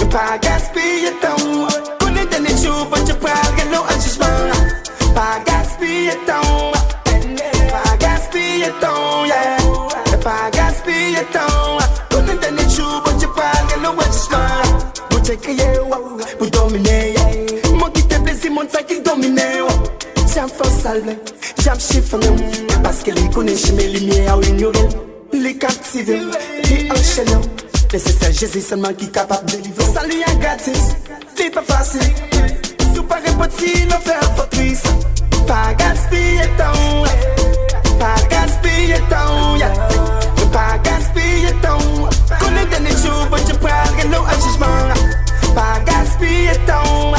pas gaspiller ton. Connais des jours, but tu prends l'eau en jugement. Pas gaspiller ton. Pas gaspiller ton, yeah. Pas gaspiller ton. Connais des jours, but tu prends l'eau en jugement. Vous t'écriez, vous dominez, yeah. Mon qui te plaisir, mon sac qui domine, j'aime faire salve, j'aime chiffrer. Parce que les connaissent, mes lumières, ignorer. Les captiver, les enchaîner. Et c'est ça, Jésus seulement qui est capable de livrer. Salut à gratis, c'est pas facile. Si vous parlez petit, le faire fortrice. Pas gaspiller ton, pas gaspiller ton, yeah. Pas gaspiller ton. Connais des jours, but tu prends l'eau en jugement. Pas gaspiller ton,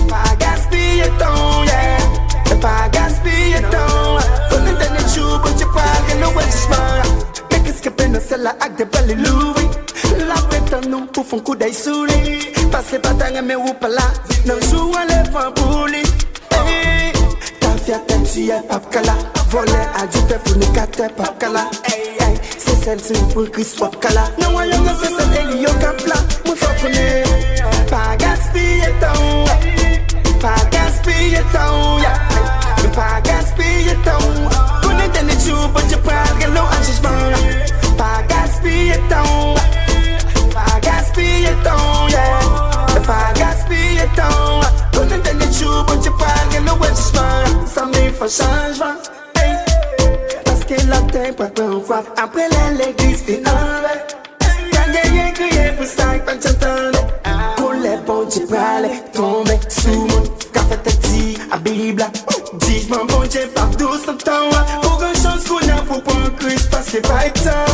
pas gaspiller ton, yeah. Pas gaspiller ton. Connais des jours, but tu prends l'eau en jugement. Mais qu'est-ce que peine, c'est la acte de belle louis. La bête nous pour un coup d'œil sous lui. Parce que pas t'en aimer ou pas là. Non, joue à l'effort pour lui. Hey, ta fierté tu es pas cala. Voler à du peuple pour nous gâter pas cala. Hey, hey, c'est celle-ci pour Chris swap cala. Non, moi y'en a c'est celle Elio Capla. Moi faut connaître. Pas gaspiller ton. Pas gaspiller ton. Pas gaspiller ton. Connais des jours, but tu prends l'eau en jugement. Pas gaspiller ton. Pas gaspiller ton, yeah. Pas gaspiller ton. Connais des jours, but tu prends l'eau en jugement. Ça me fait changement, hey. Parce que la terre peut prendre froid. Après l'église finale. Quand y'a crié pour ça, quand j'entends. Pour les bons, tu prends tomber sous mon café tati, à Bible. Dis-moi bon Dieu, pas douce en temps. Pour une chance qu'on a pour prendre Christ, parce que pas être ça.